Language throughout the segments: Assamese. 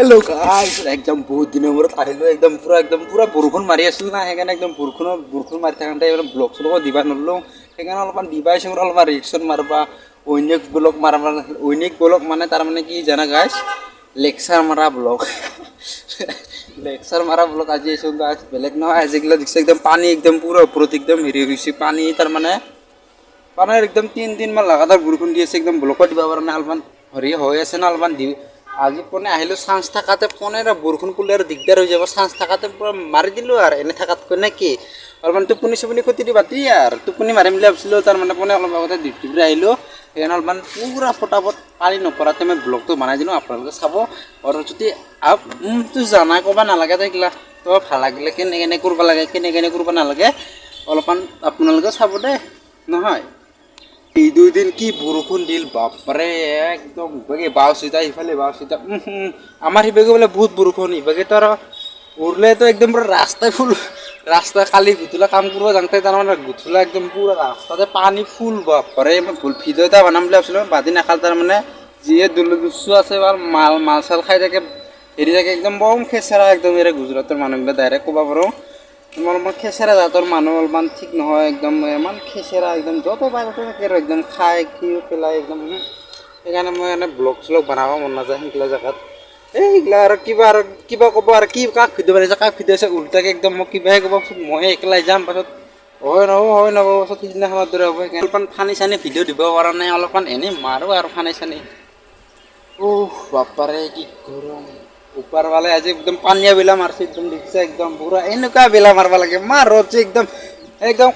हेलो गाइस एकदम बहुत दिन মূৰত আহিলো একদম পুৰা বৰষুণ মাৰি আছিল না সেইকাৰণে একদম বৰষুণ মাৰি থাকোঁতে এইবিলাক ব্লগ চলগ দিবা নললো সেইকাৰণে অলপমান দিবাই চাওঁ অলপমান ৰিয়েকশ্যন মাৰবা ঐনিক ব্লগ মানে তাৰ মানে কি জানা গাইস লেকচাৰ মাৰা ব্লগ আজি আছো গাইস বেলেগ নহয় আজিগুলো দেখছে একদম পানী একদম পুৰা ওপৰত একদম হেৰি হৈছে পানী তাৰ মানে একদম 3 দিন মান লাগাতাৰ বৰষুণ দি আছে একদম ব্লকত দিবা পৰা নাই অলপমান হৰি হৈ আছে না অলপমান দি আজি পনে আহিলো চান্স থাকাতে পনে বৰষুণ পুলে আৰু দিগদাৰ হৈ যাব চান্স থাকাতে পুৰা মাৰি দিলো আৰু এনে থাকাতকৈ নে কি অলপমান টোপনি চুপনি ক্ষতি দি বাতি আৰু টোপনি মাৰিম বুলি ভাবিছিলোঁ তাৰ মানে পনে অলপ আগতে ডিউটি পৰা আহিলো সেইকাৰণে অলপমান পুৰা ফটাফট পানী নপৰাতে মই ব্লগটো বনাই দিলোঁ আপোনালোকে চাব আৰু যদি তো জানা ক'বা নালাগে থাকিলা তো ভাল লাগিলে কেনে কৰিব লাগে কেনে কৰিব নালাগে অলপমান আপোনালোকে চাব দে নহয় এই 2 দিন কি বৰষুণ দিল বাপৰে একদম ইবাগে বাও সিধা ইফালে বাও সিধা আমাৰ ইবাগে বলে বহুত বৰষুণ ইবাগে তো উৰলে তো একদম পুৰা ৰাস্তা কালি গুতুলা কাম কৰিব যাওঁতে তাৰমানে গুতুলা একদম পুৰা ৰাস্তাতে পানী ফুল বাপৰে মই ভুল ভিডিঅ' এটা বনাম বুলি ভাবিছিলোঁ বাদি নাখাল তাৰমানে যিয়ে দুলুচু আছে বা মাল চাল খাই থাকে হেৰি থাকে একদম বম খেচেৰা একদম এৰে গুজৰাটৰ মানুহবিলাক ডাইৰেক্ট ক'ব পাৰোঁ অলপমান খেচেৰা জাতৰ মানুহ অলপমান ঠিক নহয় একদম ইমান খেচেৰা একদম য'ত পাই ত'তে একদম খাই পেলাই একদম সেইকাৰণে মই এনে ব্লগ চলগ বনাব মন নাযায় সেইগিলা জেগাত এইগিলা আৰু কিবা ক'ব আৰু কি কাক ভিডিঅ' বনাইছে কাক ভিডিঅ' আছে উল্টাকে একদম মোক কিবাহে ক'ব মই একলাই যাম পাছত হয় নহ'ব পাছত সিদিনাখনৰ দৰে হ'ব অলপমান ফানি চানি ভিডিঅ' দিব পৰা নাই অলপমান এনেই মাৰোঁ আৰু ফানি চানি বাপাৰে কি গৰম ऊपर वाले आज एकदम पानिया बेला मारছে एकदम दिखছে एकदम पूरा এনেকা বেলা মারবা লাগে মার রোজ एकदम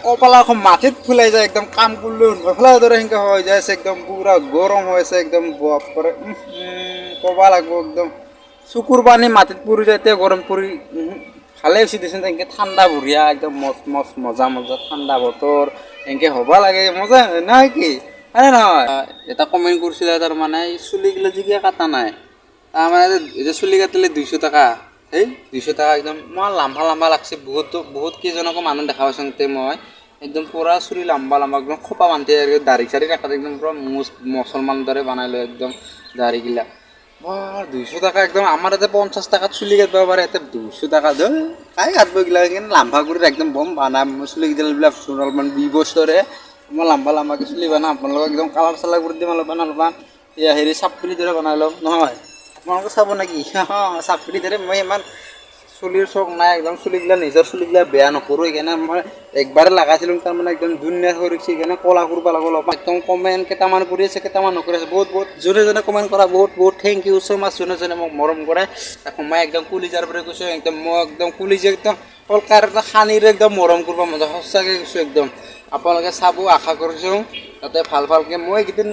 কপালা মাটিত ফুলাই যায় একদম কাম করলে নফলা ধরে হিংকা হয়ে যায় একদম পুরা গরম হয়েছে একদম বাপরে কবা লাগবো একদম চকুর পানি মাটিত পড়ি যাইতে গরম পড়ি ভালে হৈছে দিছে এনেকে ঠান্ডা বঢ়িয়া একদম মজা ঠান্ডা বতৰ এনেকে হবা লাগে মজা নহয় কি আৰে নহয় এটা কমেন্ট কৰিছিল তাৰ মানে চুলিগুলো জিগিয়া কাটা নাই আমার যে চুলি কাটিলে 200 টাকা এই 200 টাকা একদম মই লম্বা লাগছে বহুত কেইজনকো মানুহ দেখা পাইছে মই একদম পুরা চুলি লম্বা একদম খোপা বান্ধি দাড়ি চাড়ি কাটা একদম পুরা মুসলমান দরে বানাই লো একদম দাড়িগিলা 200 টাকা একদম আমার এতে 50 টাকাত চুলি কাটবা পারে এতে 200 টাকা দে কাই কাটবো গিলা লম্বা করে একদম বম বানা চুলি গিলা অলপমান 2 বছরে মই লম্বাকে চুলি বানা আপোনালোক একদম কালার চালার করে দিম অলপমান হেৰি চাপলি দৰে বনাই লম নহয় আপোনালোকে চাব নাকি চাপৰি ধৰে মই ইমান চুলিৰ চক নাই একদম চুলিগিলা নিজৰ চুলিগিলা বেয়া নকৰোঁ সেইকাৰণে মই একবাৰে লগাইছিলোঁ তাৰমানে একদম ধুনীয়া হৈ ৰৈছে সেইকাৰণে ক'লা কৰিব লাগিব অলপ একদম কমেণ্ট কেইটামান কৰি আছে কেইটামান নকৰি আছে বহুত যোনে কমেণ্ট কৰা বহুত থেংক ইউ ছ' মাছ যোনে মোক মৰম কৰে তাকো মই একদম কুলিজাৰ পৰা কৈছোঁ একদম মই একদম কুলিজে একদম কলকাৰ এটা খানীৰে একদম মৰম কৰিব মজা সঁচাকৈ কৈছোঁ একদম আপোনালোকে চাব আশা কৰিছোঁ তাতে ভালকৈ মই এইকেইদিন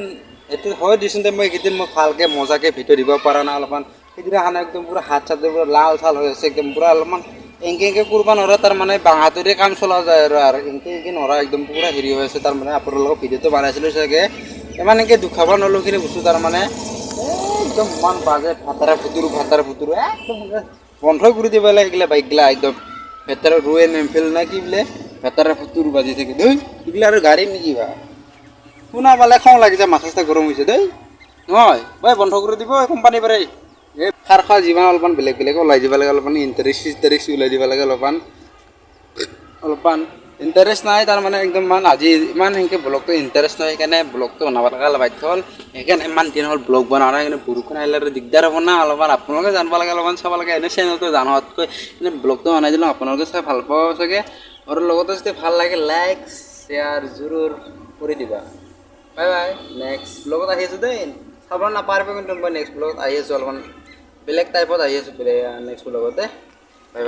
এইটো হয় দিচোন মই এইকেইদিন মই ভালকৈ মজাকৈ ভিডিঅ' দিব পৰা নাই অলপমান সেইদিনাখন একদম পুৰা হাত চাত পুৰা লাল চাল হৈ আছে একদম পুৰা অলপমান এংকে কৰিব নোৱাৰা তাৰমানে বাঁহাতৰে কাম চলা যায় আৰু এংকে নোৱাৰা একদম পুৰা হেৰি হৈ আছে তাৰমানে আপোনালোকৰ ভিডিঅ'টো বনাইছিলোঁ চাগে ইমান এংকে দুখাব নল'খিনি বস্তু তাৰমানে একদম ইমান বাজে ভাতাৰা ফুতুৰু একদম বন্ধ কৰি দিব লাগে সেইগিলা বাইকগিলা একদম ভেটাৰ ৰয়েল এনফিল্ড না কি বোলে ভেটাৰা ফুতুৰু বাজি থাকে দেই এইগিলা আৰু গাড়ী নেকি বা শুনা পালে খং লাগি যায় মাথা চাথা গৰম হৈছে দেই নহয় ভাই বন্ধ কৰি দিব কোম্পানী পাৰে এই খাৰ খোৱা যিমান অলপমান বেলেগ ওলাই দিব লাগে অলপমান ইণ্টাৰেষ্ট ওলাই দিব লাগে অলপমান ইণ্টাৰেষ্ট নাই তাৰমানে একদম আজি ইমান সেনেকৈ ব্লগটো ইণ্টাৰেষ্ট নাই সেইকাৰণে ব্লগটো বনাব লগা বাধ্য হ'ল সেইকাৰণে ইমান দিন হ'ল ব্লগ বনোৱা নাই কিন্তু বৰষুণ আহিলে আৰু দিগদাৰ হ'ব না অলপমান আপোনালোকে জানিব লাগে অলপমান চাব লাগে এনেই চেনেলটো জানোৱাতকৈ এনে ব্লগটো বনাই দিলোঁ আপোনালোকে চাই ভাল পাব চাগে আৰু লগতে যদি ভাল লাগে লাইক শ্বেয়াৰ জৰুৰ কৰি দিবা বাই নেক্সট ব্লগত আহি আছোঁ দেই চাব নাপাৰিব কিন্তু মই নেক্সট ব্লগত আহি আছোঁ অলপমান বেলেগ টাইপত আহি আছোঁ নেক্সট ব্লগতে বাই